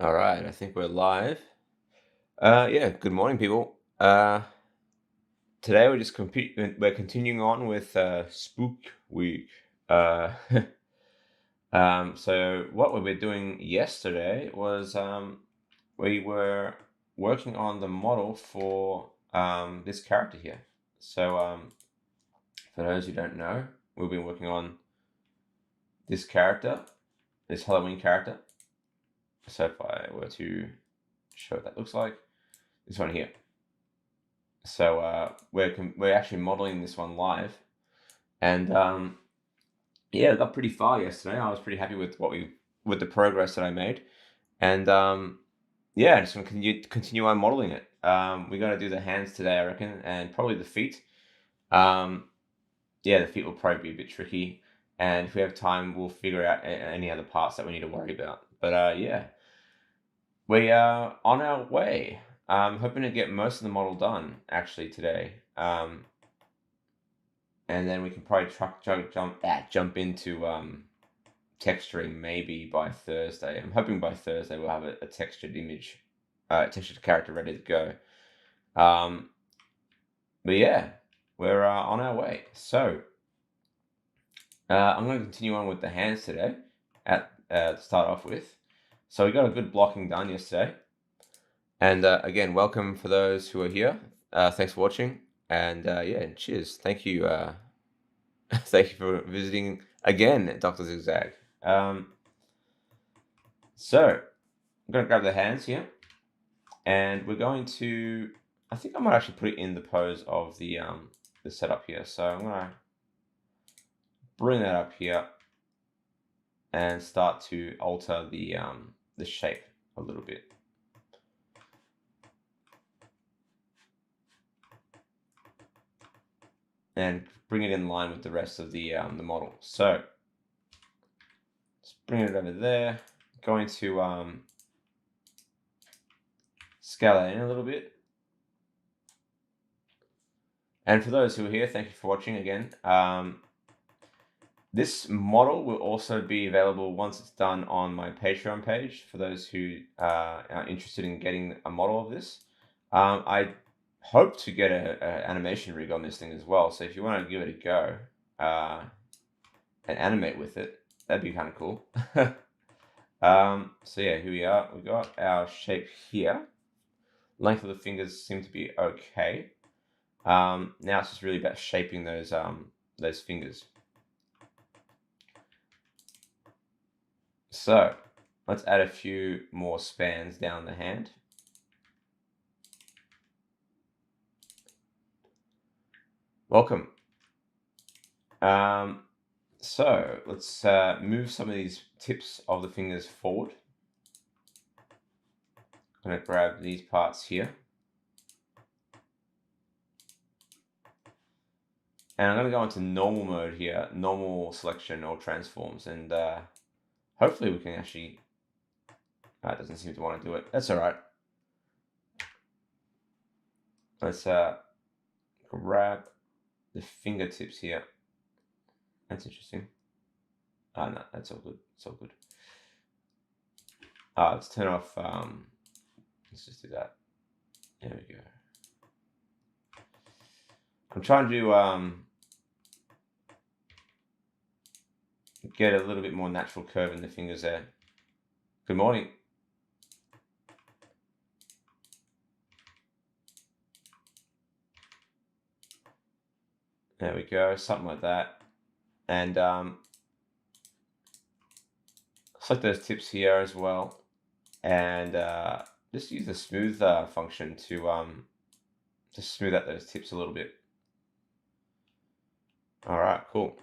All right, I think we're live. Yeah, good morning, people. Today we're continuing on with Spook Week. Uh, so what we were doing yesterday was we were working on the model for this character here. So for those who don't know, we've been working on this character, this Halloween character. So if I were to show what that looks like, this one here. So we're actually modeling this one live, and yeah, I got pretty far yesterday. I was pretty happy with with the progress that I made, and yeah, just gonna continue on modeling it. We got to do the hands today, I reckon, and probably the feet. Um, yeah, the feet will probably be a bit tricky, and if we have time, we'll figure out any other parts that we need to worry about. But yeah, we are on our way. I'm hoping to get most of the model done actually today. And then we can probably jump into texturing maybe by Thursday. I'm hoping by Thursday we'll have a textured image, textured character ready to go. But yeah, we're on our way. So I'm going to continue on with the hands today to start off with. So we got a good blocking done yesterday. And again, welcome for those who are here. Thanks for watching. And yeah, cheers. Thank you. Thank you for visiting again, Dr. Zigzag. So I'm going to grab the hands here, and we're going to. I think I might actually put it in the pose of the setup here. So I'm going to bring that up here and start to alter the shape a little bit. And bring it in line with the rest of the model. So let's bring it over there. Going to scale that in a little bit. And for those who are here, thank you for watching again. This model will also be available once it's done on my Patreon page for those who are interested in getting a model of this. I hope to get an animation rig on this thing as well. So if you want to give it a go and animate with it, that'd be kind of cool. So yeah, here we are. We got our shape here. Length of the fingers seem to be okay. Now it's just really about shaping those fingers. So let's add a few more spans down the hand. Welcome. So let's move some of these tips of the fingers forward. I'm going to grab these parts here. And I'm going to go into normal mode here, normal selection or transforms. And hopefully we can actually... it doesn't seem to want to do it. That's all right. Let's grab the fingertips here. That's interesting. No, that's all good. It's all good. Let's turn off... let's just do that. There we go. I'm trying to get a little bit more natural curve in the fingers there. Good morning. There we go, something like that. And select those tips here as well. And just use the smooth function to just smooth out those tips a little bit. All right, cool.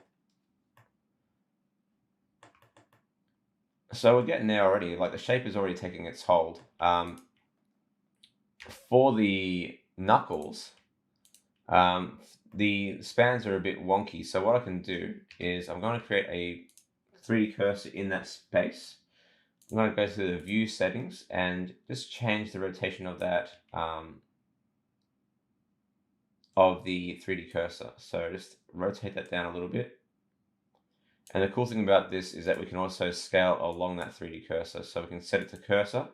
So we're getting there already. Like the shape is already taking its hold. For the knuckles, the spans are a bit wonky. So what I can do is I'm going to create a 3D cursor in that space. I'm going to go to the view settings and just change the rotation of that of the 3D cursor. So just rotate that down a little bit. And the cool thing about this is that we can also scale along that 3D cursor. So we can set it to cursor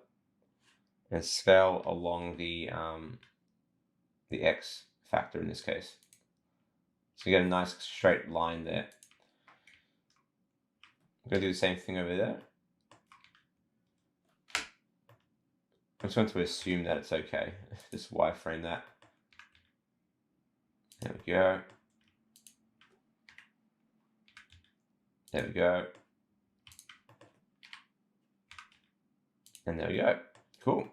and scale along the X factor in this case. So you get a nice straight line there. I'm going to do the same thing over there. I'm just going to assume that it's okay. Just wireframe that. There we go. There we go. And there we go. Cool.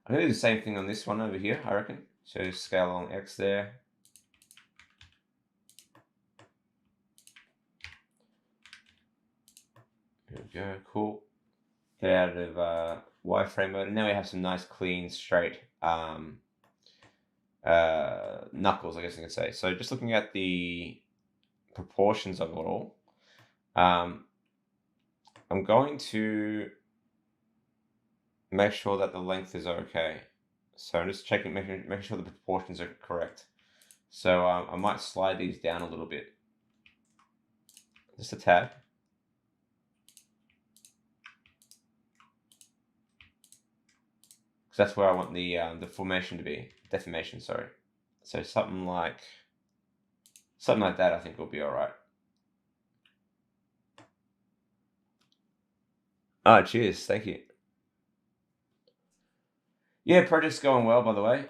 I'm going to do the same thing on this one over here, I reckon. So just scale along X there. There we go. Cool. Get out of wireframe mode. And now we have some nice, clean, straight knuckles, I guess I could say. So just looking at the proportions of it all, I'm going to make sure that the length is okay. So I'm just checking, making sure the proportions are correct. So I might slide these down a little bit, just a tad. Because that's where I want the formation to be, deformation, sorry. So something like that, I think will be all right. Oh, cheers, thank you. Yeah, project's going well, by the way.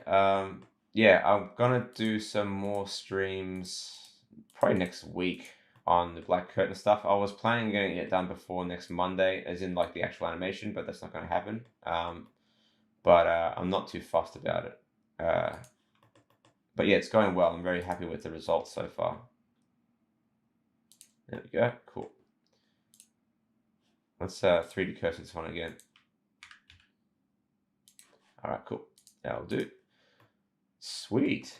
Yeah, I'm gonna do some more streams probably next week on the Black Curtain stuff. I was planning on getting it done before next Monday, as in like the actual animation, but that's not gonna happen. But I'm not too fussed about it. But yeah, it's going well. I'm very happy with the results so far. There we go, cool. Let's 3D cursor this one again. All right, cool. That'll do. Sweet.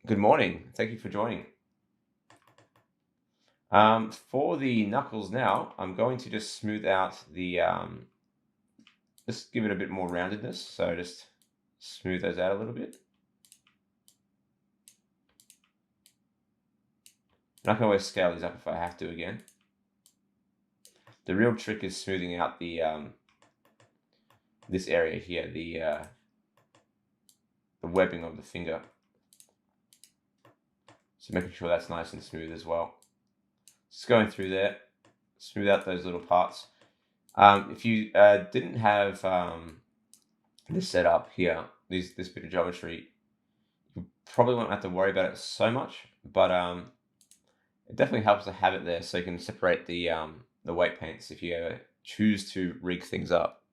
Good morning. Thank you for joining. For the knuckles now, I'm going to just smooth out the, just give it a bit more roundedness. So just smooth those out a little bit. And I can always scale these up if I have to again. The real trick is smoothing out the, this area here, the webbing of the finger. So making sure that's nice and smooth as well. Just going through there, smooth out those little parts. If you didn't have this set up here, this bit of geometry, you probably won't have to worry about it so much, but it definitely helps to have it there so you can separate the weight paints if you ever choose to rig things up.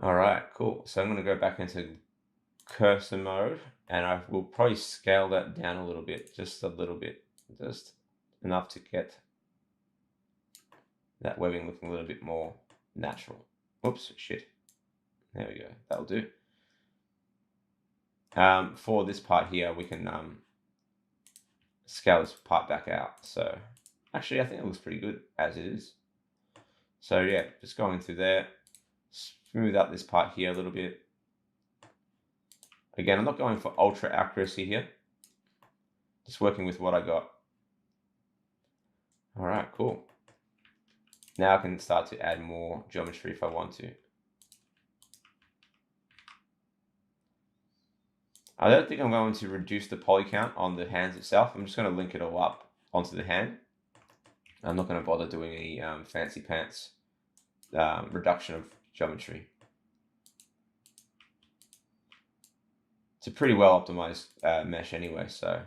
All right, cool. So I'm going to go back into cursor mode, and I will probably scale that down a little bit, just a little bit, just enough to get that webbing looking a little bit more natural. Oops, shit. There we go. That'll do. For this part here, we can scale this part back out. So actually, I think it looks pretty good as it is. So yeah, just going through there, smooth out this part here a little bit. Again, I'm not going for ultra accuracy here. Just working with what I got. All right, cool. Now I can start to add more geometry if I want to. I don't think I'm going to reduce the poly count on the hands itself. I'm just going to link it all up onto the hand. I'm not going to bother doing any fancy pants reduction of geometry. It's a pretty well optimized mesh anyway, so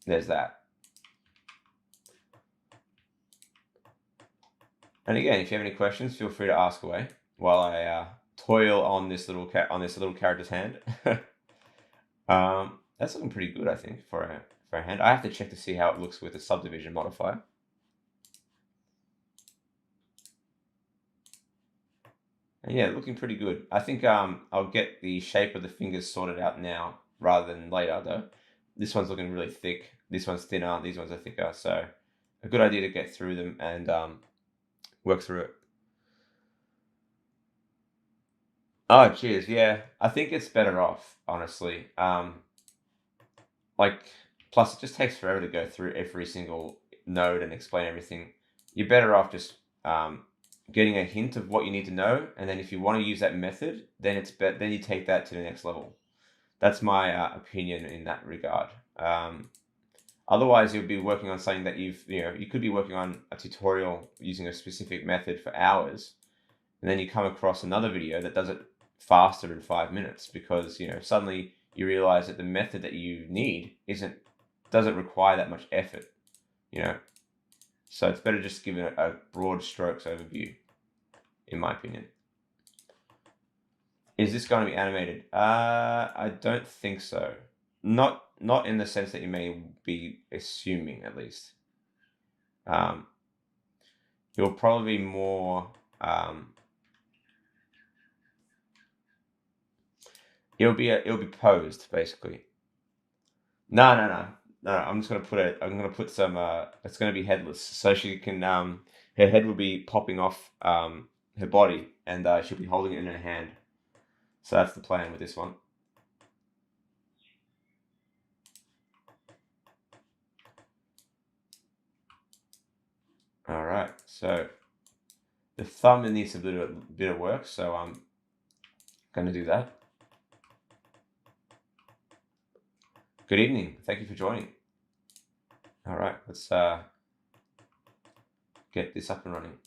there's that. And again, if you have any questions, feel free to ask away while I toil on this little character's hand. That's looking pretty good, I think, for a hand. I have to check to see how it looks with the subdivision modifier. And yeah, looking pretty good. I think I'll get the shape of the fingers sorted out now rather than later, though. This one's looking really thick. This one's thinner. These ones are thicker. So a good idea to get through them and work through it. Oh, cheers. Yeah, I think it's better off, honestly. Like, plus it just takes forever to go through every single node and explain everything. You're better off just getting a hint of what you need to know, and then if you want to use that method, then then you take that to the next level. That's my opinion in that regard. Otherwise, you'll be working on something that you could be working on a tutorial using a specific method for hours, and then you come across another video that does it faster in 5 minutes because suddenly you realize that the method that you need doesn't require that much effort. So it's better just giving it a broad strokes overview, in my opinion. Is this going to be animated? I don't think so. Not in the sense that you may be assuming, at least. It'll probably be more. It'll be posed basically. No. I'm just gonna put it. I'm gonna put some. It's gonna be headless, so she can. Her head will be popping off her body, and she'll be holding it in her hand. So that's the plan with this one. All right. So the thumb needs a bit of work, so I'm gonna do that. Good evening. Thank you for joining. All right, let's get this up and running.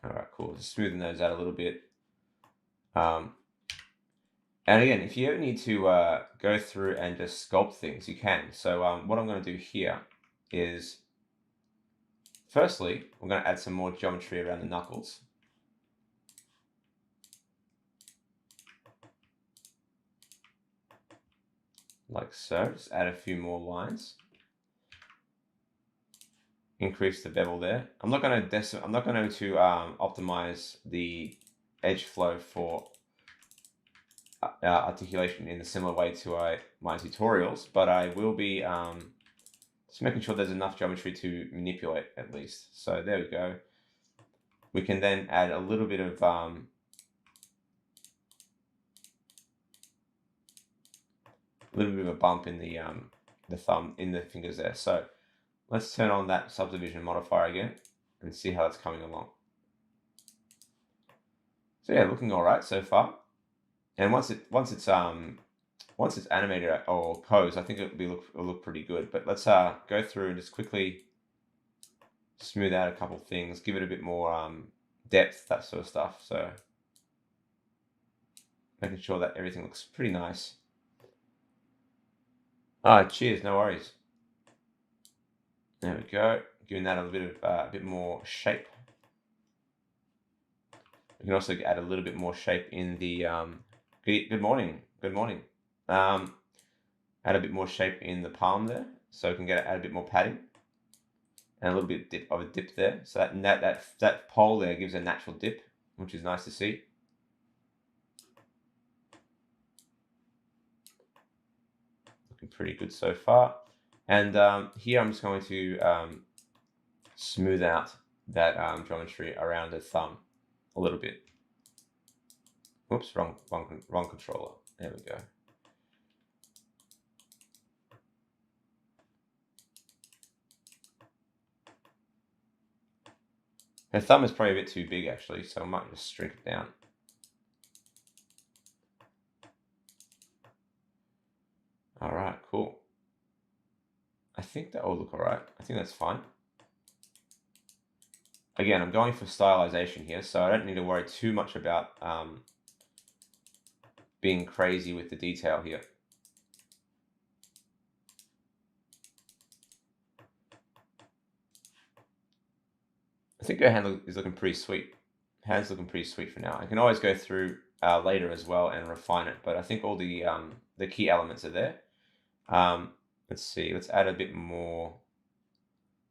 All right, cool. Just smoothing those out a little bit. And again, if you ever need to go through and just sculpt things, you can. So what I'm going to do here is, firstly, we're going to add some more geometry around the knuckles. Like so. Just add a few more lines. Increase the bevel there. I'm not going to optimize the edge flow for articulation in a similar way to my tutorials, but I will be just making sure there's enough geometry to manipulate at least. So there we go. We can then add a little bit of a bump in the thumb, in the fingers there. So let's turn on that subdivision modifier again and see how it's coming along. So yeah, looking all right so far. And once it's animated or posed, I think it'll look pretty good. But let's go through and just quickly smooth out a couple things, give it a bit more depth, that sort of stuff. So making sure that everything looks pretty nice. Cheers, no worries. There we go. Giving that a bit more shape. We can also add a little bit more shape in the good morning. Add a bit more shape in the palm there, so we can add a bit more padding and a little bit of a dip there. So that pole there gives a natural dip, which is nice to see. Looking pretty good so far. And here I'm just going to smooth out that geometry around the thumb a little bit. Whoops, wrong controller. There we go. Her thumb is probably a bit too big actually, so I might just shrink it down. All right, cool. I think that will look all right. I think that's fine. Again, I'm going for stylization here, so I don't need to worry too much about being crazy with the detail here. I think her hand is looking pretty sweet. Hand's looking pretty sweet for now. I can always go through later as well and refine it, but I think all the key elements are there. Let's see. Let's add a bit more.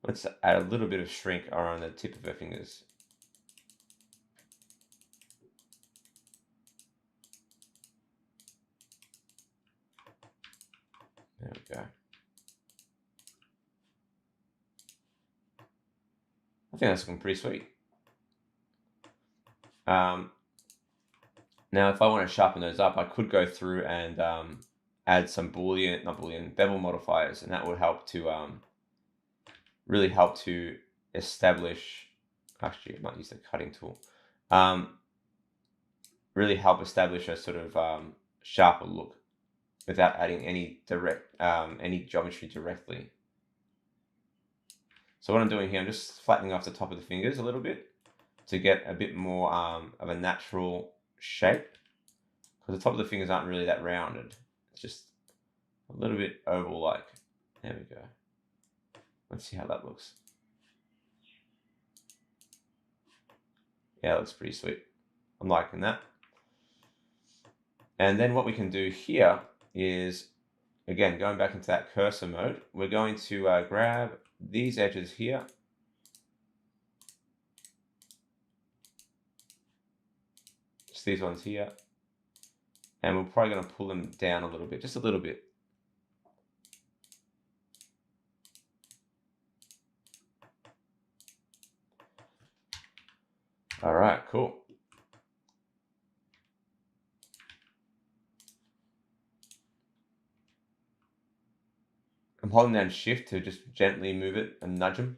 Let's add a little bit of shrink around the tip of her fingers. There we go. I think that's looking pretty sweet. Now, if I want to sharpen those up, I could go through and add some bevel modifiers, and that would help to really help to establish, actually I might use the cutting tool, really help establish a sort of sharper look without adding any geometry directly. So what I'm doing here, I'm just flattening off the top of the fingers a little bit to get a bit more of a natural shape, because the top of the fingers aren't really that rounded. It's just a little bit oval-like. There we go. Let's see how that looks. Yeah, it looks pretty sweet. I'm liking that. And then what we can do here is, again, going back into that cursor mode, we're going to grab these edges here. Just these ones here. And we're probably going to pull them down a little bit, just a little bit. All right, cool. I'm holding down shift to just gently move it and nudge them.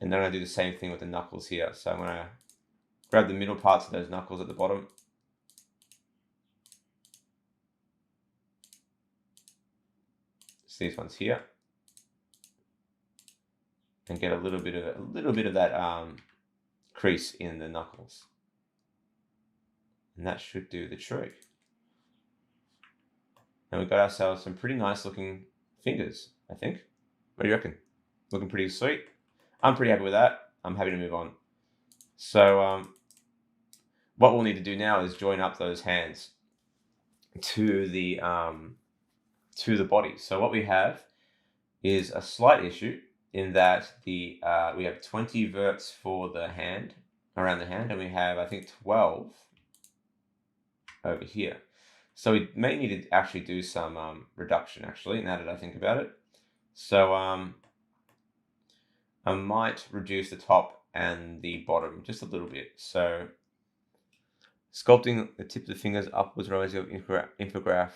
And then I'm going to do the same thing with the knuckles here. So I'm going to grab the middle parts of those knuckles at the bottom. Just these ones here. And get a little bit of that crease in the knuckles. And that should do the trick. And we've got ourselves some pretty nice looking fingers, I think. What do you reckon? Looking pretty sweet. I'm pretty happy with that. I'm happy to move on. So what we'll need to do now is join up those hands to the body. So what we have is a slight issue in that we have 20 verts for the hand, around the hand, and we have, I think, 12 over here. So we may need to actually do some reduction, actually, now that I think about it. So I might reduce the top and the bottom just a little bit. So sculpting the tip of the fingers upwards, rows of infograph.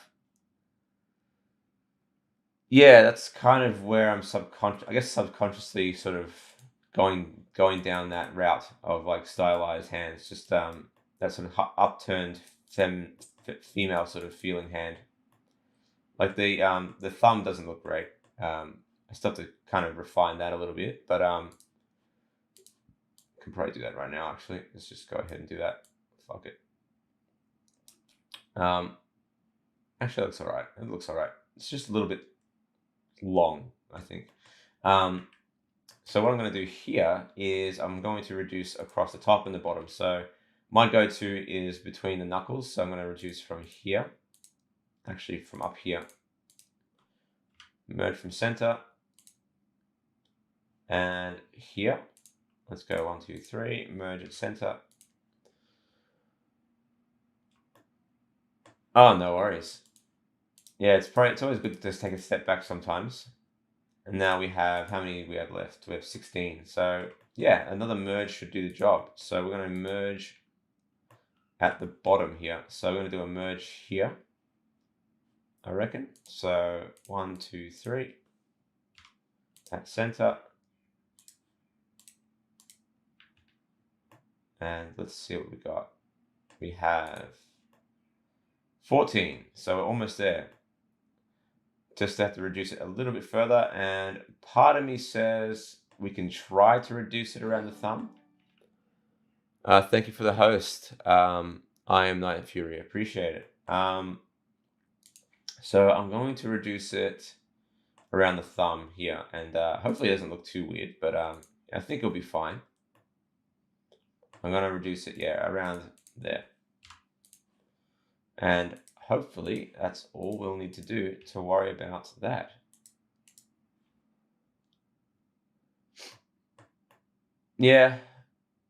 Yeah, that's kind of where I'm subconsciously sort of going down that route of like stylized hands, just that sort of upturned female sort of feeling hand. Like the thumb doesn't look great. I still have to kind of refine that a little bit, but can probably do that right now. Actually, let's just go ahead and do that. Fuck it. Actually, it looks alright. It looks alright. It's just a little bit long, I think. So what I'm going to do here is I'm going to reduce across the top and the bottom. So my go-to is between the knuckles. So I'm going to reduce from here, actually from up here. Merge from center. And here, let's go 1, 2, 3, merge at center. Oh, no worries. Yeah, it's always good to just take a step back sometimes. And now we have, how many we have left? We have 16. So yeah, another merge should do the job. So we're going to merge at the bottom here. So we're going to do a merge here, I reckon. So 1, 2, 3 at center. And let's see what we got. We have 14. So we're almost there. Just have to reduce it a little bit further, and part of me says we can try to reduce it around the thumb. Thank you for the host. I am Night Fury. Appreciate it. So I'm going to reduce it around the thumb here, and hopefully it doesn't look too weird, but I think it'll be fine. I'm going to reduce it, yeah, around there. And hopefully that's all we'll need to do to worry about that. Yeah,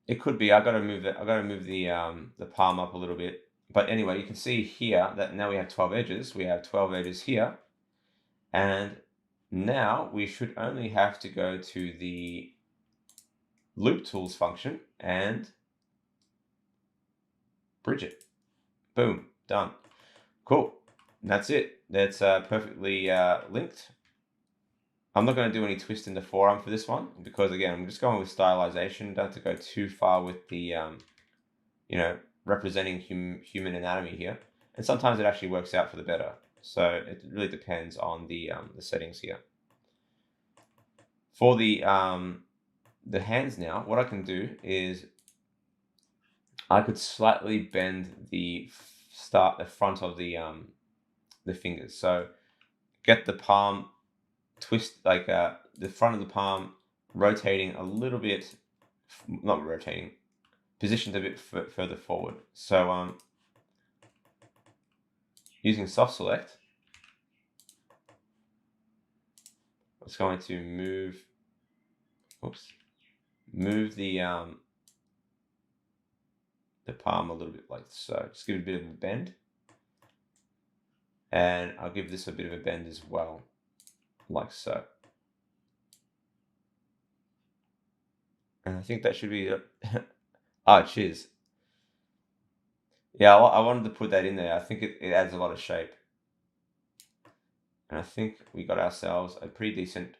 it could be. I got to move the palm up a little bit. But anyway, you can see here that now we have 12 edges. We have 12 edges here. And now we should only have to go to the loop tools function and bridge it. Boom, done. Cool. And that's it. That's perfectly linked. I'm not going to do any twist in the forearm for this one because, again, I'm just going with stylization. Don't have to go too far with the, you know, representing human anatomy here. And sometimes it actually works out for the better. So it really depends on the settings here. For the hands now, what I can do is I could slightly bend the front of the fingers. So get the palm twist, like the front of the palm rotating a little bit, not rotating, positioned a bit further forward. So using soft select, it's going to move the palm a little bit like so. Just give it a bit of a bend. And I'll give this a bit of a bend as well, like so. And I think that should be it. Ah, cheers. Yeah, I wanted to put that in there. I think it adds a lot of shape. And I think we got ourselves a pretty decent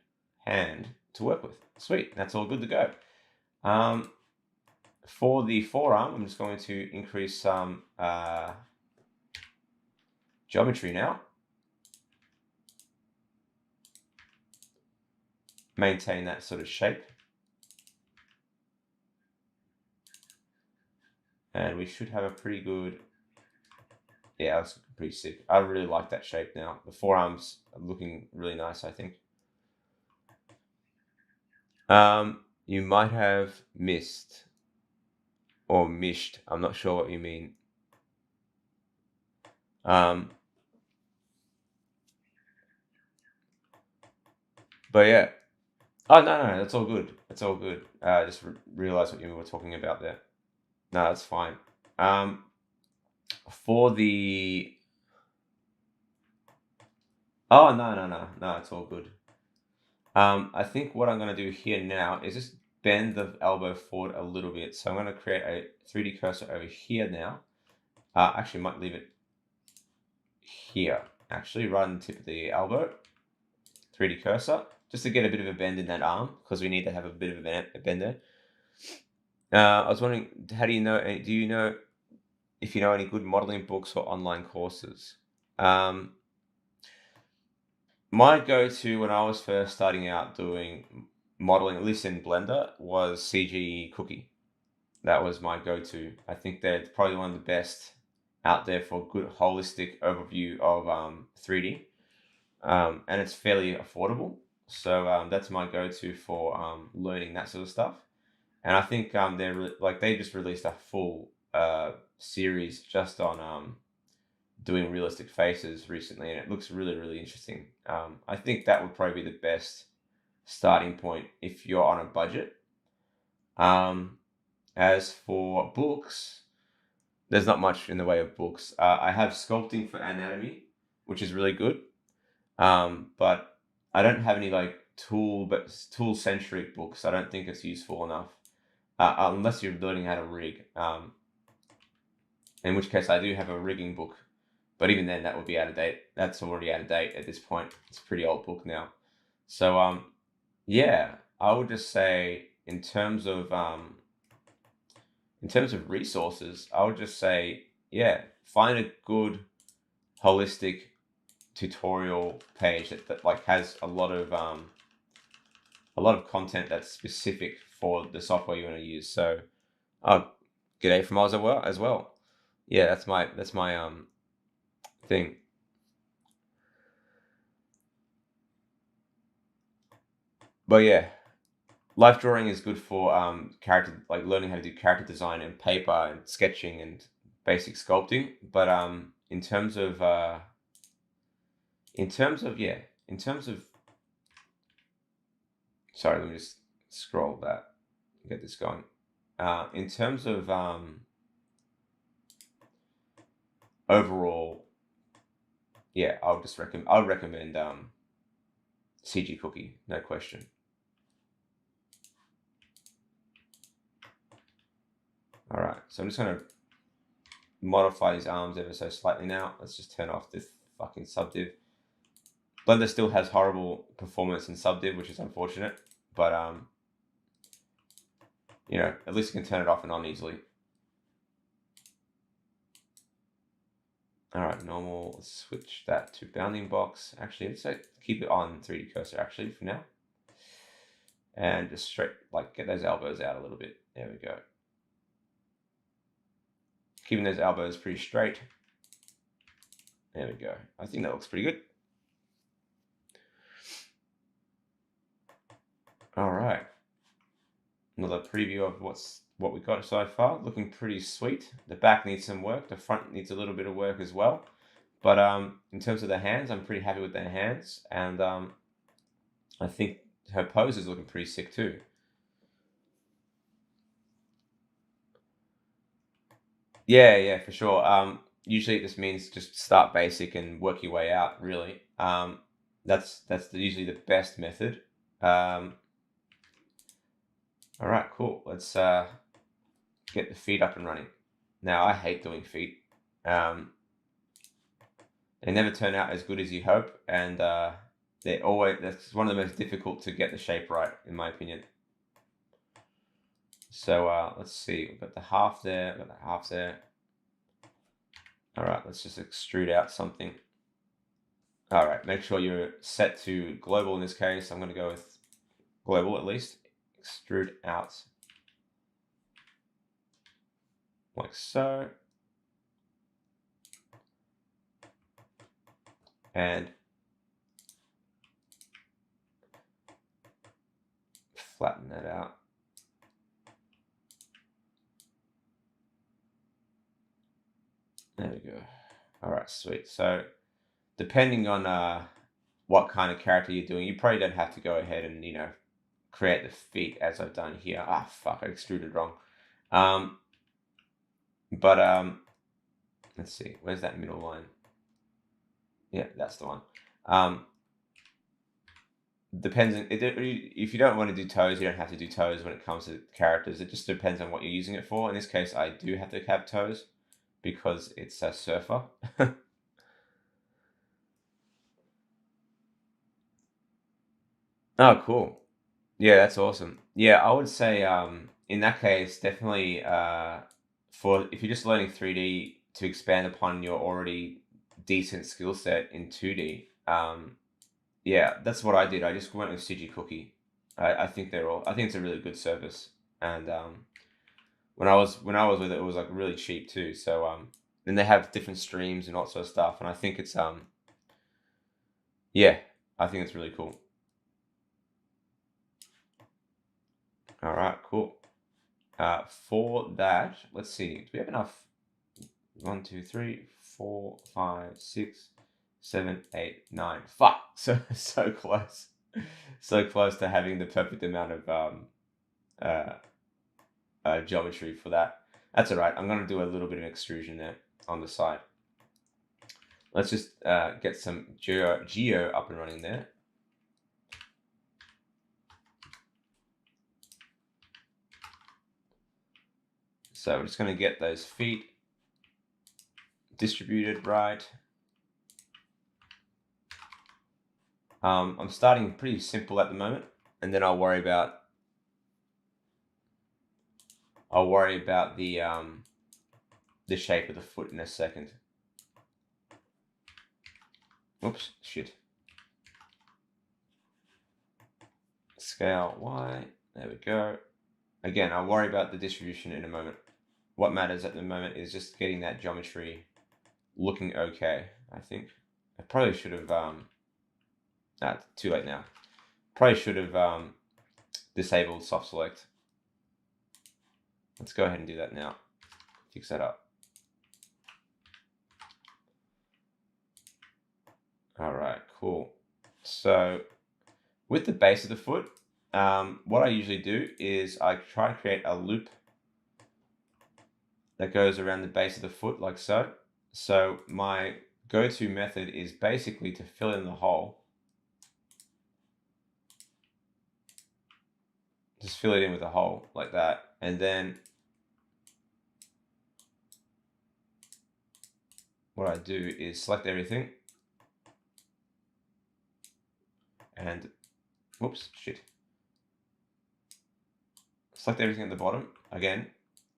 hand to work with. Sweet, that's all good to go. For the forearm, I'm just going to increase some geometry now. Maintain that sort of shape. And we should have a pretty good, yeah, that's pretty sick. I really like that shape now. The forearms are looking really nice, I think. You might have missed or mished. I'm not sure what you mean. But yeah. Oh, no, that's all good. That's all good. I just realized what you were talking about there. No, that's fine. For the... Oh, no, it's all good. I think what I'm going to do here now is just bend the elbow forward a little bit. So I'm going to create a 3D cursor over here now. Actually, might leave it here. Actually, right on the tip of the elbow. 3D cursor. Just to get a bit of a bend in that arm, because we need to have a bit of a bend there. I was wondering, how do you know if you know any good modeling books or online courses? My go-to when I was first starting out doing modeling, at least in Blender, was CG Cookie. That was my go-to. I think they're probably one of the best out there for a good holistic overview of 3D. And it's fairly affordable. So that's my go-to for learning that sort of stuff. And I think they just released a full series just on doing realistic faces recently, and it looks really, really interesting. I think that would probably be the best starting point if you're on a budget. As for books, there's not much in the way of books. I have Sculpting for Anatomy, which is really good. But I don't have any like tool-centric books. I don't think it's useful enough. Unless you're learning how to rig. In which case I do have a rigging book. But even then, that would be out of date. That's already out of date at this point. It's a pretty old book now. So, yeah, I would just say in terms of resources, I would just say, yeah, find a good holistic tutorial page that like has a lot of content that's specific for the software you want to use. So, g'day from Oz as well. Yeah, that's my thing. But yeah, life drawing is good for character, like learning how to do character design and paper and sketching and basic sculpting. But in terms of sorry, let me just scroll that, get this going. In terms of overall, yeah, I'll recommend CG Cookie, no question. All right, so I'm just gonna modify these arms ever so slightly now. Let's just turn off this fucking subdiv. Blender still has horrible performance in subdiv, which is unfortunate, but you know, at least you can turn it off and on easily. All right, normal. Let's switch that to bounding box. Actually, let's keep it on 3D cursor actually for now, and just straight like get those elbows out a little bit. There we go. Keeping those elbows pretty straight. There we go. I think that looks pretty good. All right. Another preview of what we got so far. Looking pretty sweet. The back needs some work. The front needs a little bit of work as well. But in terms of the hands, I'm pretty happy with their hands. And I think her pose is looking pretty sick too. Yeah, for sure. Usually this means just start basic and work your way out, really. That's usually the best method. All right, cool. Let's get the feet up and running. Now, I hate doing feet. They never turn out as good as you hope, and that's one of the most difficult to get the shape right, in my opinion. So let's see. We've got the half there. Got the half there. All right, let's just extrude out something. All right, make sure you're set to global in this case. I'm going to go with global at least. Extrude out like so. And flatten that out. There we go. All right, sweet. So depending on what kind of character you're doing, you probably don't have to go ahead and, you know, create the feet as I've done here. Ah, fuck, I extruded wrong. But let's see, where's that middle line? Yeah, that's the one. Depends on, if you don't want to do toes, you don't have to do toes when it comes to characters. It just depends on what you're using it for. In this case, I do have to have toes because it's a surfer. Oh, cool. Yeah, that's awesome. Yeah, I would say in that case, definitely for if you're just learning 3D to expand upon your already decent skill set in 2D, yeah, that's what I did. I just went with CG Cookie. I think I think it's a really good service. And when I was with it, it was like really cheap too. So then they have different streams and all that sort of stuff. And I think it's yeah, I think it's really cool. All right, cool. For that, let's see. Do we have enough? 1, 2, 3, 4, 5, 6, 7, 8, 9. Fuck! So close. So close to having the perfect amount of geometry for that. That's all right. I'm going to do a little bit of extrusion there on the side. Let's just get some geo up and running there. So we're just going to get those feet distributed right. I'm starting pretty simple at the moment, and then I'll worry about the shape of the foot in a second. Oops, shit. Scale Y, there we go. Again, I'll worry about the distribution in a moment. What matters at the moment is just getting that geometry looking okay, I think. I probably should have, too late now. Probably should have disabled soft select. Let's go ahead and do that now. Fix that up. All right, cool. So with the base of the foot, what I usually do is I try to create a loop that goes around the base of the foot like so. So my go-to method is basically to fill in the hole. Just fill it in with a hole like that. And then what I do is select everything. and whoops, shit. Select everything at the bottom. Again,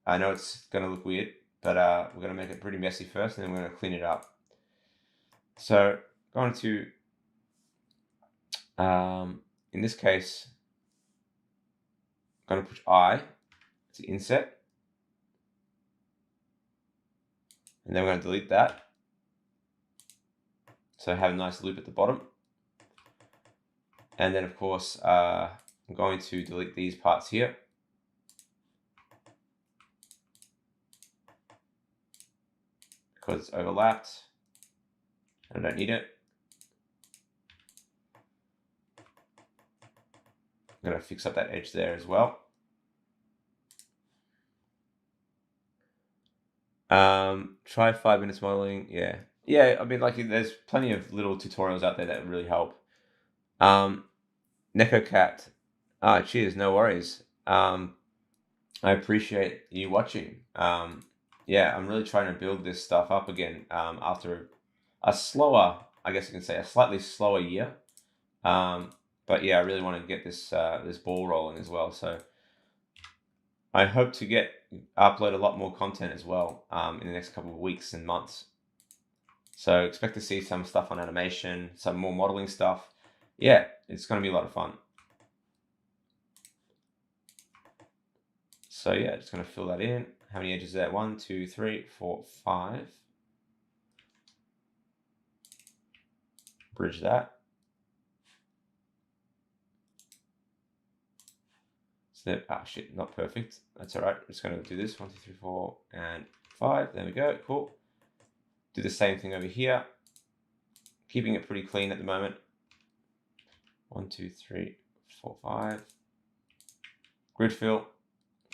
I know it's going to look weird, but we're going to make it pretty messy first, and then we're going to clean it up. So going to, in this case, I'm going to push I to inset, and then we're going to delete that. So have a nice loop at the bottom. And then of course, I'm going to delete these parts here. Because it's overlapped. I don't need it. I'm going to fix up that edge there as well. Try 5 minutes modeling. Yeah. I mean, like, there's plenty of little tutorials out there that really help. NecoCat. Cheers. No worries. I appreciate you watching. Yeah, I'm really trying to build this stuff up again after a slower, I guess you can say, a slightly slower year. But yeah, I really want to get this this ball rolling as well. So I hope to upload a lot more content as well in the next couple of weeks and months. So expect to see some stuff on animation, some more modeling stuff. Yeah, it's going to be a lot of fun. So yeah, just going to fill that in. How many edges is that? 1, 2, 3, 4, 5. Bridge that. So shit, not perfect. That's all right. I'm just going to do this. 1, 2, 3, 4, and 5. There we go. Cool. Do the same thing over here. Keeping it pretty clean at the moment. 1, 2, 3, 4, 5. Grid fill.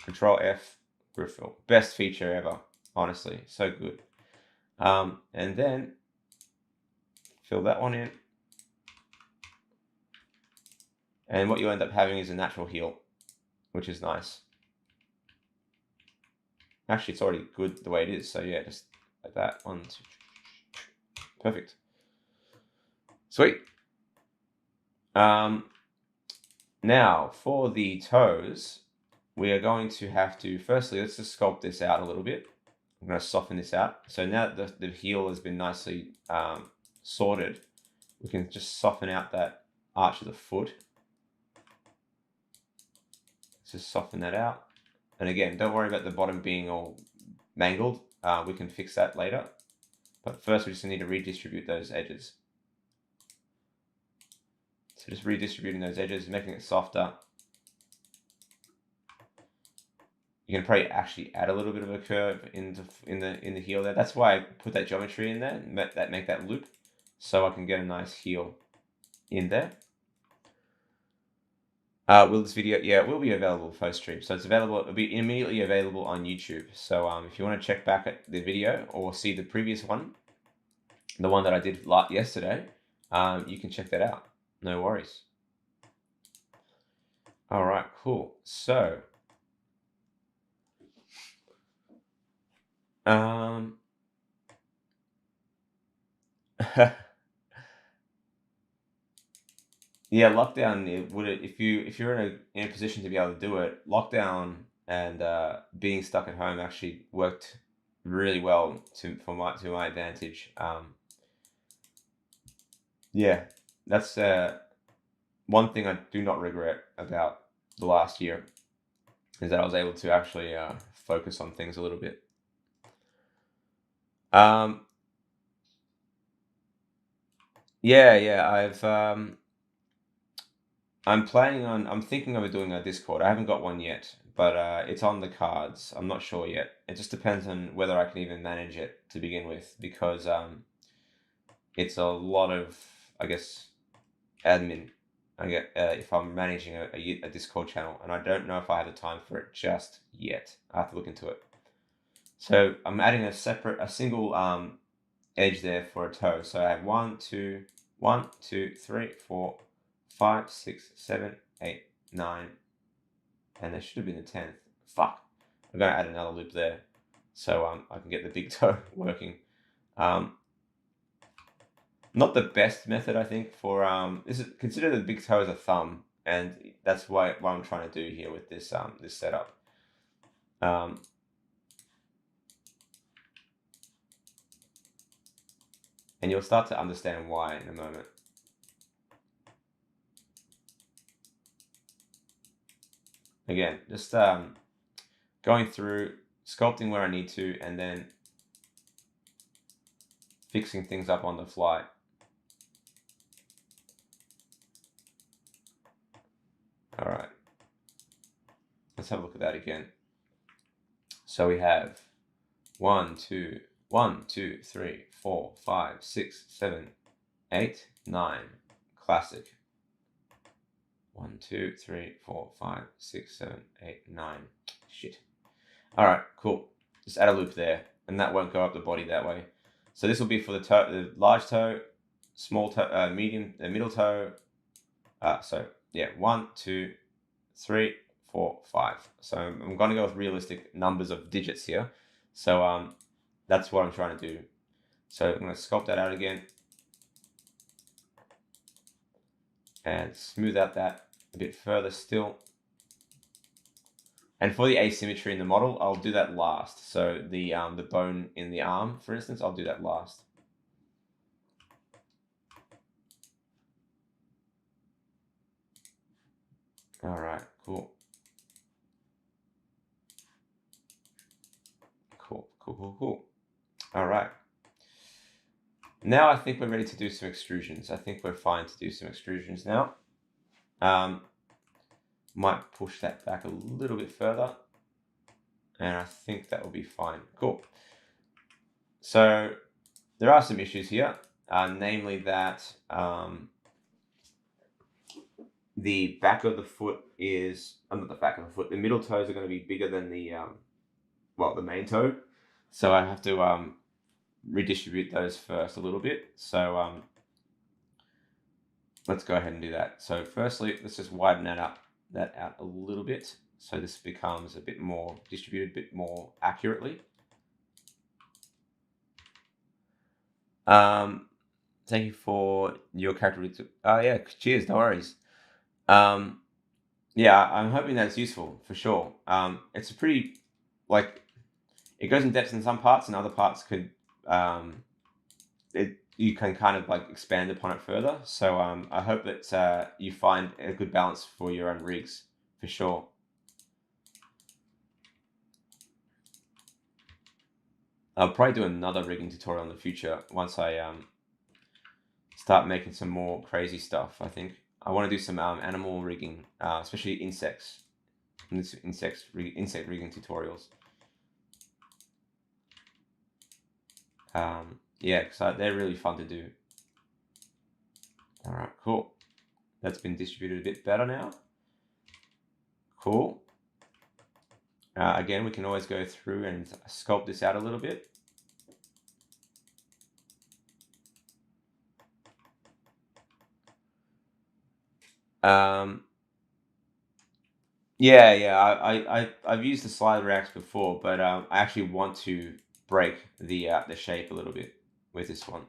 Control F. Grid fill. Best feature ever. Honestly, so good. And then fill that one in. And what you end up having is a natural heel, which is nice. Actually, it's already good the way it is. So yeah, just like that. 1, 2. Perfect. Sweet. Now for the toes, we are going to have to, firstly, let's just sculpt this out a little bit. I'm going to soften this out. So now that the heel has been nicely sorted, we can just soften out that arch of the foot. Let's just soften that out. And again, don't worry about the bottom being all mangled. We can fix that later. But first we just need to redistribute those edges. So just redistributing those edges, making it softer. You can probably actually add a little bit of a curve in the heel there. That's why I put that geometry in there, make that loop, so I can get a nice heel in there. Will this video? Yeah, it will be available post stream. So it'll be immediately available on YouTube. So if you want to check back at the video or see the previous one, the one that I did yesterday, you can check that out. No worries. All right, cool. So, yeah, lockdown. If you're in a position to be able to do it, lockdown and being stuck at home actually worked really well to my advantage. Yeah, that's one thing I do not regret about the last year is that I was able to actually focus on things a little bit. Yeah, I'm thinking of doing a Discord. I haven't got one yet, but it's on the cards. I'm not sure yet. It just depends on whether I can even manage it to begin with, because it's a lot of, I guess, admin. I get if I'm managing a Discord channel, and I don't know if I have the time for it just yet. I have to look into it. So I'm adding a single edge there for a toe. So I have 1, 2, 3, 4, 5, 6, 7, 8, 9, and there should have been a 10th. Fuck. I'm going to add another loop there so I can get the big toe working. Not the best method, I think, for this is consider the big toe as a thumb, and that's what I'm trying to do here with this this setup. And you'll start to understand why in a moment. Again, just going through, sculpting where I need to, and then fixing things up on the fly. All right, let's have a look at that again. So we have 1, 2, 1, 2, 3, 4, 5, 6, 7, 8, 9. Classic. 1, 2, 3, 4, 5, 6, 7, 8, 9. Shit. All right, cool. Just add a loop there, and that won't go up the body that way. So this will be for the toe, the large toe, small toe, medium, the middle toe. So yeah, 1, 2, 3, 4, 5. So I'm going to go with realistic numbers of digits here. So that's what I'm trying to do. So I'm going to sculpt that out again and smooth out that a bit further still. And for the asymmetry in the model, I'll do that last. So the bone in the arm, for instance, I'll do that last. All right, cool. Cool. All right. Now I think we're ready to do some extrusions. I think we're fine to do some extrusions now. Might push that back a little bit further. And I think that will be fine. Cool. So there are some issues here, namely that the back of the foot is, not the back of the foot, the middle toes are going to be bigger than the, the main toe. So I have to redistribute those first a little bit. So let's go ahead and do that. So firstly, let's just widen that out a little bit. So this becomes a bit more distributed, a bit more accurately. Thank you for your character. Yeah, cheers, no worries. Yeah, I'm hoping that's useful for sure. It's a pretty, it goes in depth in some parts, and other parts could, you can kind of expand upon it further. So I hope that you find a good balance for your own rigs for sure. I'll probably do another rigging tutorial in the future once I start making some more crazy stuff. I think I want to do some animal rigging, especially insects. Insect rigging tutorials. Yeah, because they're really fun to do. All right, cool. That's been distributed a bit better now. Cool. Again, we can always go through and sculpt this out a little bit. Yeah. I've used the slide racks before, but I actually want to break the shape a little bit with this one.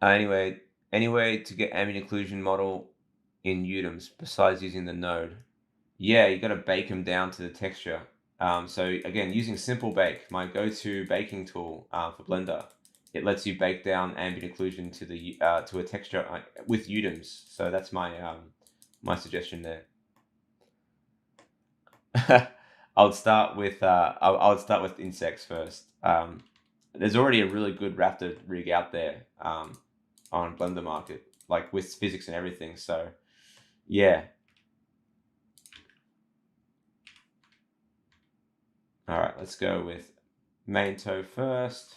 Anyway, to get ambient occlusion model in Udums besides using the node, yeah, you got to bake them down to the texture. So again, using Simple Bake, my go-to baking tool for Blender, it lets you bake down ambient occlusion to the to a texture with Udums. So that's my my suggestion there. I would start with insects first. There's already a really good Raptor rig out there on Blender Market, with physics and everything. So yeah. All right, let's go with main toe first.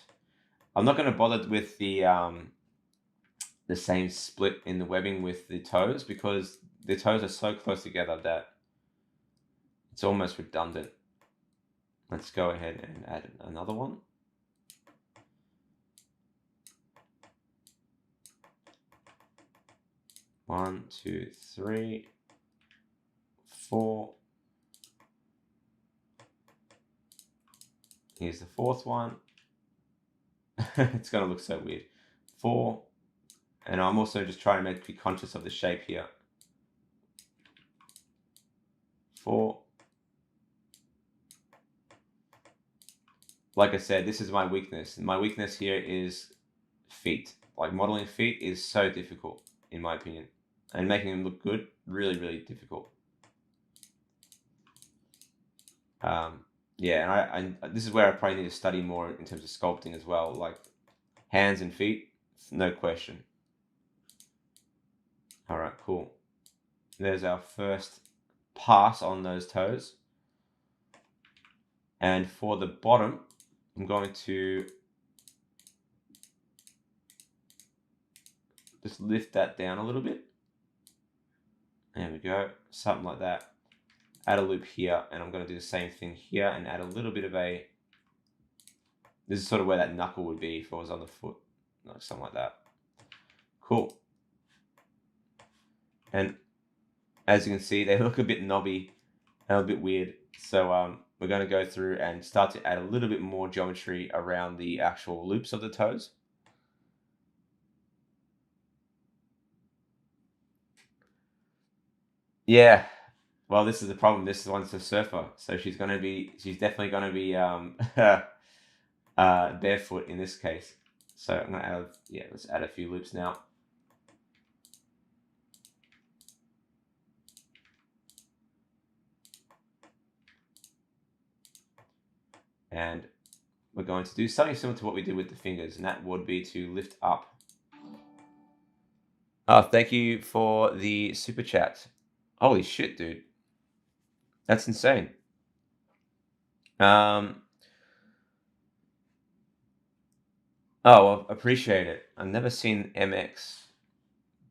I'm not going to bother with the same split in the webbing with the toes, because the toes are so close together that it's almost redundant. Let's go ahead and add another one. One, two, three, 4. Here's the fourth one. it's going to look so weird. 4, and I'm also just trying to be conscious of the shape here. 4. Like I said, this is my weakness. My weakness here is feet. Like modeling feet is so difficult, in my opinion. And making them look good, really, really difficult. Yeah, and this is where I probably need to study more in terms of sculpting as well. Like hands and feet, no question. All right, cool. There's our first pass on those toes. And for the bottom, I'm going to just lift that down a little bit. There we go, something like that. Add a loop here, and I'm going to do the same thing here and add a little bit of a, this is sort of where that knuckle would be if it was on the foot, like something like that. Cool. And as you can see, they look a bit knobby and a bit weird. So we're going to go through and start to add a little bit more geometry around the actual loops of the toes. Yeah, well, this is the problem. This one's a surfer, so she's definitely going to be barefoot in this case. So I'm going to add, let's add a few loops now. And we're going to do something similar to what we did with the fingers, and that would be to lift up. Oh, thank you for the super chat. Holy shit, dude. That's insane. Oh, well, appreciate it. I've never seen MX.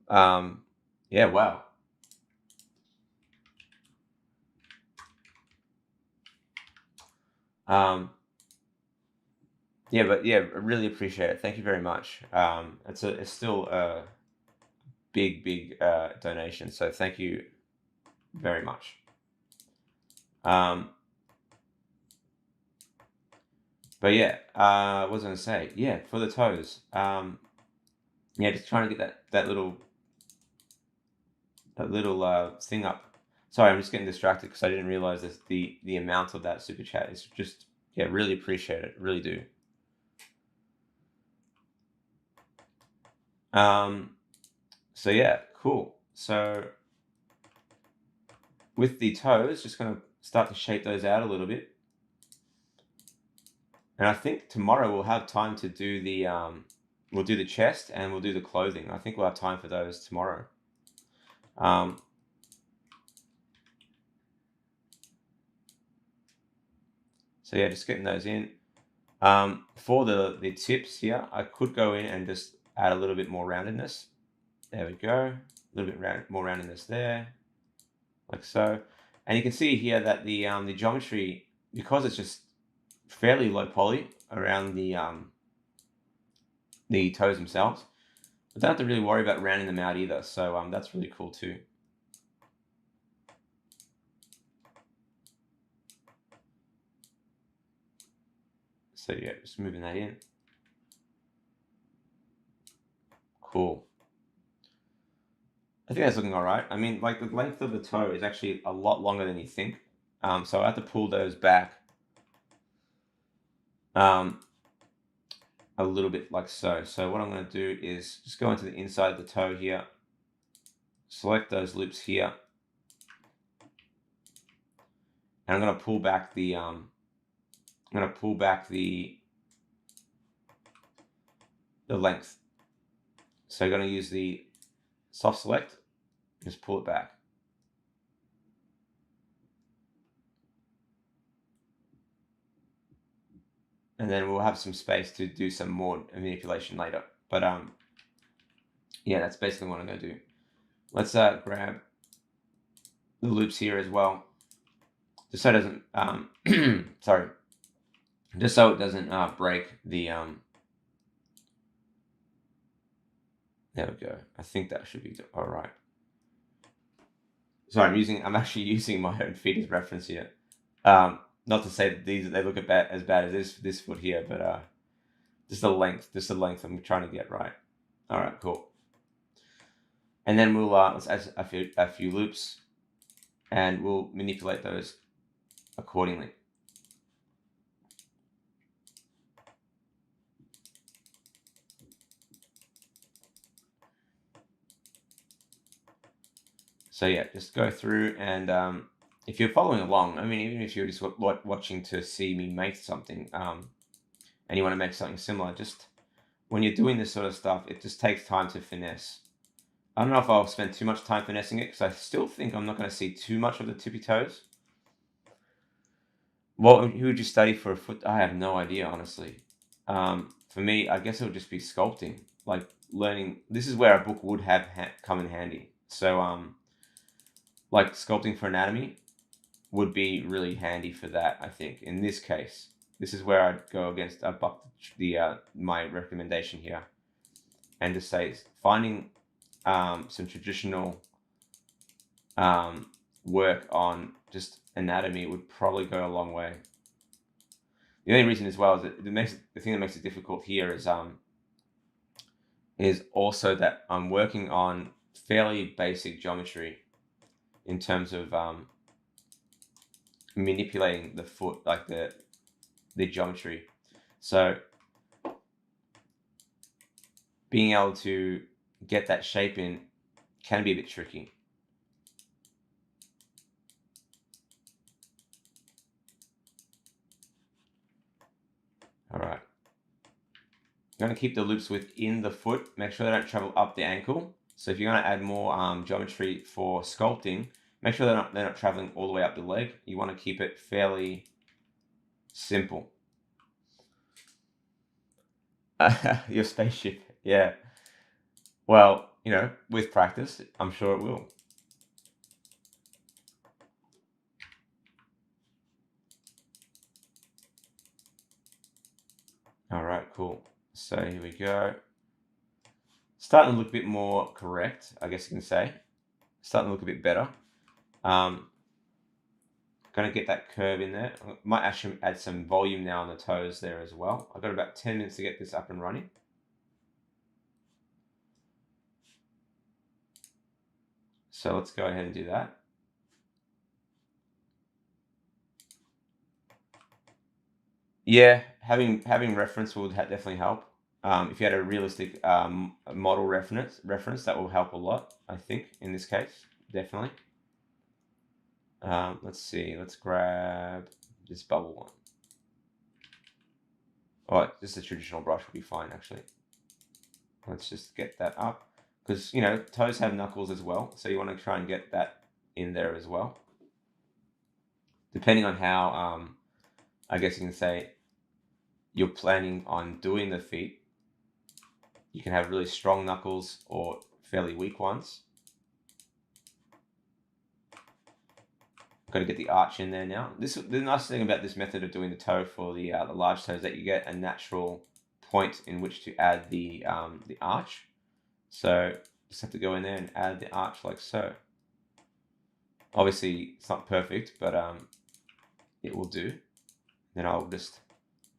Yeah, wow. Yeah, but yeah, I really appreciate it. Thank you very much. It's still a big donation, so thank you very much. But yeah, what was I gonna say? Yeah, for the toes. Yeah, just trying to get that little thing up. Sorry, I'm just getting distracted because I didn't realize this, the amount of that super chat is just, yeah, really appreciate it, really do. So yeah, cool. So with the toes, just gonna start to shape those out a little bit. And I think tomorrow we'll have time to do the we'll do the chest and we'll do the clothing. I think we'll have time for those tomorrow. So yeah, just getting those in. For the tips here, I could go in and just add a little bit more roundedness. There we go. A little bit more roundedness there, like so. And you can see here that the geometry, because it's just fairly low poly around the toes themselves, I don't have to really worry about rounding them out either. So that's really cool too. So yeah, just moving that in. Cool. I think that's looking all right. I mean, like the length of the toe is actually a lot longer than you think. So I have to pull those back a little bit like so. So what I'm going to do is just go into the inside of the toe here, select those loops here, and I'm going to pull back the length. So I'm going to use the soft select, just pull it back. And then we'll have some space to do some more manipulation later. But yeah, that's basically what I'm going to do. Let's grab the loops here as well, just so it doesn't sorry, just so it doesn't break the there we go. I think that should be all right. Sorry, I'm actually using my own feet as reference here. Not to say that they look as bad as this foot here, but Just the length I'm trying to get right. All right, cool. And then we'll let's add a few loops, and we'll manipulate those accordingly. So yeah, just go through, and if you're following along, I mean, even if you're just watching to see me make something, and you want to make something similar, just when you're doing this sort of stuff, it just takes time to finesse. I don't know if I'll spend too much time finessing it, because I still think I'm not going to see too much of the tippy toes. Who would you study for a foot? I have no idea, honestly. For me, I guess it would just be sculpting, like learning. This is where a book would have come in handy. So, like sculpting for anatomy would be really handy for that. I think in this case, this is where I'd go against buck my recommendation here, and just say finding some traditional work on just anatomy would probably go a long way. The only reason as well is that the thing that makes it difficult here is also that I'm working on fairly basic geometry in terms of manipulating the foot, like the geometry. So being able to get that shape in can be a bit tricky. All right. I'm going to keep the loops within the foot. Make sure they don't travel up the ankle. So if you're going to add more geometry for sculpting, make sure they're not traveling all the way up the leg. You want to keep it fairly simple. Your spaceship, yeah. Well, with practice, I'm sure it will. All right, cool. So here we go. Starting to look a bit more correct, I guess you can say. Starting to look a bit better. Gonna get that curve in there. I might actually add some volume now on the toes there as well. I've got about 10 minutes to get this up and running. So let's go ahead and do that. Yeah, having reference would definitely help. If you had a realistic model reference, that will help a lot, I think, in this case, definitely. Let's see, let's grab this bubble one. Oh, just a traditional brush would be fine, actually. Let's just get that up, because, toes have knuckles as well, so you want to try and get that in there as well. Depending on how, I guess you can say, you're planning on doing the feet, you can have really strong knuckles or fairly weak ones. Got to get the arch in there now. The nice thing about this method of doing the toe for the large toe is that you get a natural point in which to add the arch. So just have to go in there and add the arch like so. Obviously, it's not perfect, but it will do. Then I'll just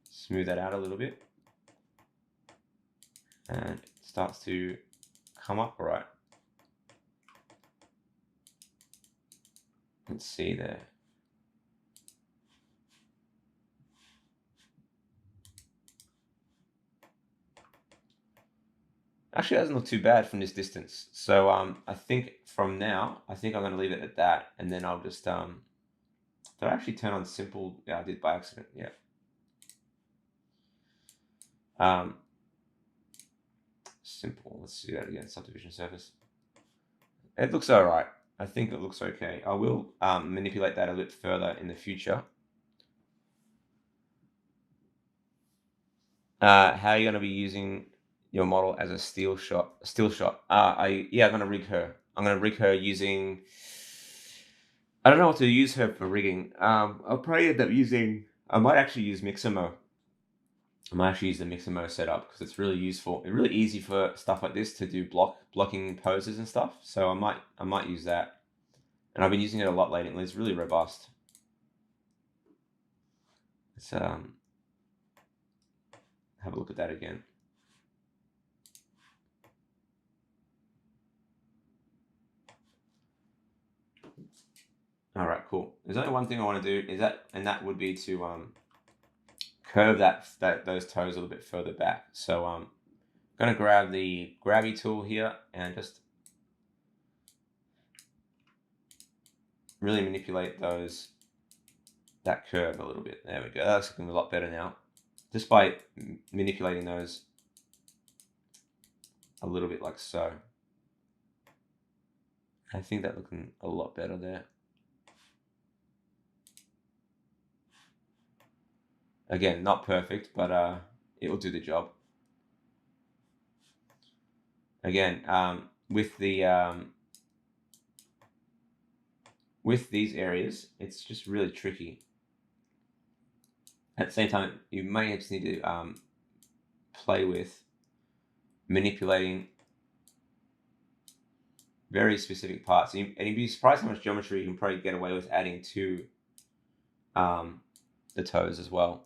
smooth that out a little bit, and it starts to come up all right. Let's see there. Actually, it doesn't look too bad from this distance. So I think from now, I'm going to leave it at that, and then I'll just did I actually turn on simple? Yeah, I did by accident. Yeah. Simple. Let's do that again. Subdivision surface. It looks all right. I think it looks okay. I will manipulate that a bit further in the future. How are you going to be using your model as a still shot? I'm going to rig her. I'm going to rig her using. I don't know what to use her for rigging. I'll probably end up using. I might actually use Mixamo. I might actually use the Mixamo setup because it's really useful. It's really easy for stuff like this to do blocking poses and stuff. So I might use that. And I've been using it a lot lately. It's really robust. It's have a look at that again. All right, cool. There's only one thing I want to do, and that would be to curve those toes a little bit further back. So I'm gonna grab the grabby tool here and just really manipulate that curve a little bit. There we go. That's looking a lot better now. Just by manipulating those a little bit like so. I think that's looking a lot better there. Again, not perfect, but it will do the job. Again, with these areas, it's just really tricky. At the same time, you may just need to play with manipulating very specific parts. And you'd be surprised how much geometry you can probably get away with adding to the toes as well.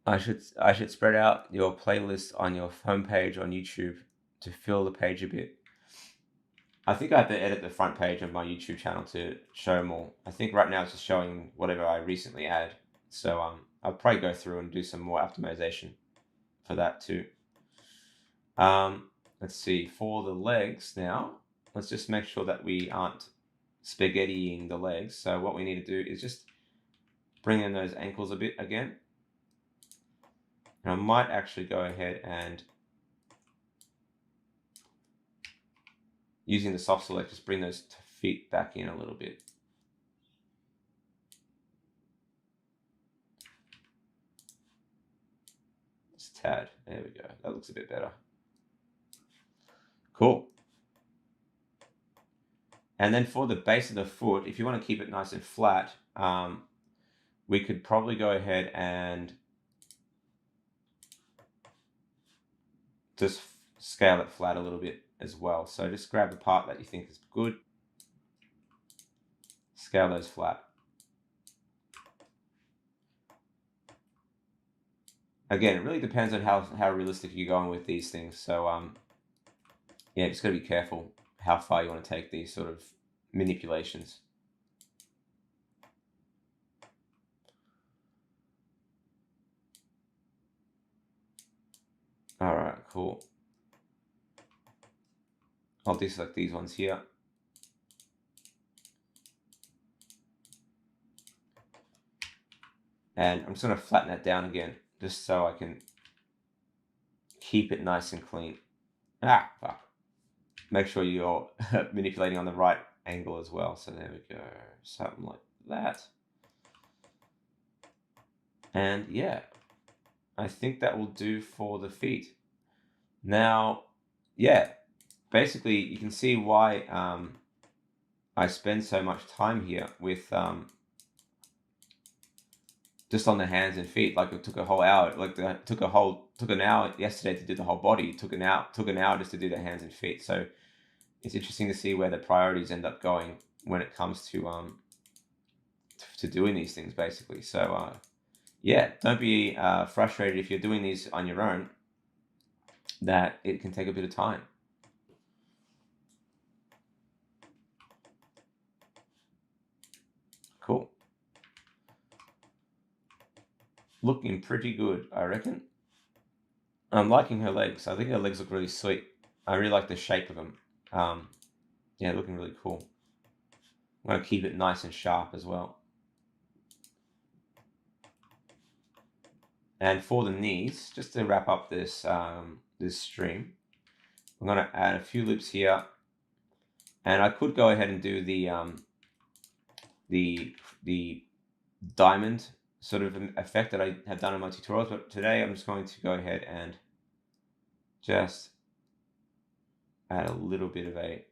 I should spread out your playlist on your homepage on YouTube to fill the page a bit. I think I have to edit the front page of my YouTube channel to show more. I think right now it's just showing whatever I recently add. So I'll probably go through and do some more optimization for that too. Let's see, for the legs now, let's just make sure that we aren't spaghettiing the legs. So what we need to do is just bring in those ankles a bit again. And I might actually go ahead and, using the soft select, just bring those feet back in a little bit. Just tad. There we go. That looks a bit better. Cool. And then for the base of the foot, if you want to keep it nice and flat, we could probably go ahead and just scale it flat a little bit as well. So just grab the part that you think is good, scale those flat. Again, it really depends on how realistic you're going with these things. So yeah, just gotta be careful how far you want to take these sort of manipulations. All right, cool. I'll deselect these ones here. And I'm just going to flatten that down again, just so I can keep it nice and clean. Ah, fuck. Make sure you're manipulating on the right angle as well. So there we go, something like that. And yeah, I think that will do for the feet. Now, yeah, basically you can see why I spend so much time here with just on the hands and feet. Like it took a whole hour. Like took an hour yesterday to do the whole body. It took an hour just to do the hands and feet. So it's interesting to see where the priorities end up going when it comes to doing these things, basically. So yeah, don't be frustrated if you're doing these on your own, that it can take a bit of time. Cool. Looking pretty good, I reckon. I'm liking her legs. I think her legs look really sweet. I really like the shape of them. Yeah, looking really cool. I'm going to keep it nice and sharp as well. And for the knees, just to wrap up this this stream, I'm going to add a few loops here, and I could go ahead and do the diamond sort of effect that I have done in my tutorials, but today I'm just going to go ahead and just add a little bit of a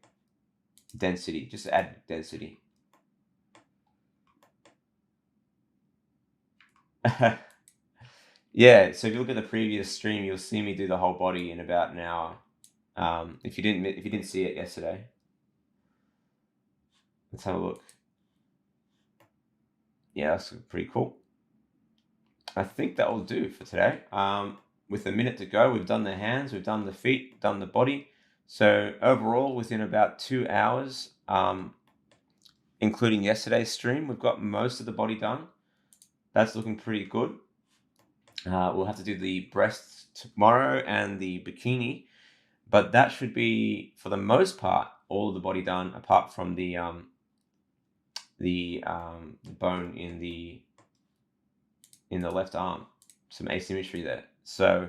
density, just add density. Yeah, so if you look at the previous stream, you'll see me do the whole body in about an hour. If you didn't see it yesterday. Let's have a look. Yeah, that's pretty cool. I think that will do for today. With a minute to go, we've done the hands, we've done the feet, done the body. So overall, within about 2 hours, including yesterday's stream, we've got most of the body done. That's looking pretty good. We'll have to do the breasts tomorrow and the bikini, but that should be, for the most part, all of the body done, apart from the bone in the left arm. Some asymmetry there. So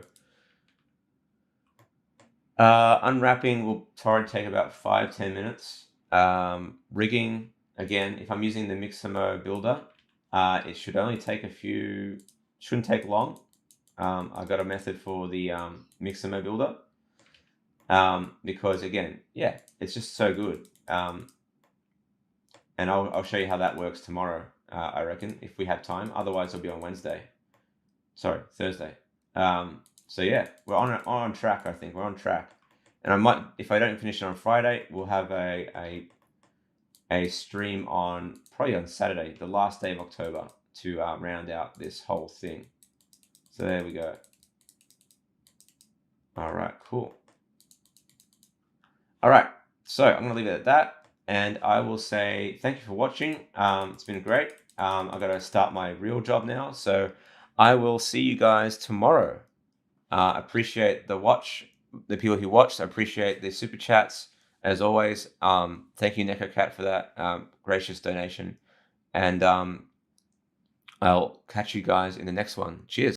unwrapping will probably take about 5-10 minutes. Rigging, again, if I'm using the Mixamo builder, it should only take shouldn't take long. I've got a method for the Mixamo builder, because again, yeah, it's just so good. And I'll show you how that works tomorrow, I reckon, if we have time. Otherwise, it'll be on Thursday. So yeah, we're on track. I think we're on track, and I might, if I don't finish it on Friday, we'll have a stream probably on Saturday, the last day of October, to round out this whole thing. So there we go. All right, cool. All right, so I'm gonna leave it at that, and I will say thank you for watching. It's been great. I've got to start my real job now, so I will see you guys tomorrow. Appreciate the people who watched. I appreciate the super chats as always. Thank you, NecoCat, for that gracious donation. And I'll catch you guys in the next one. Cheers.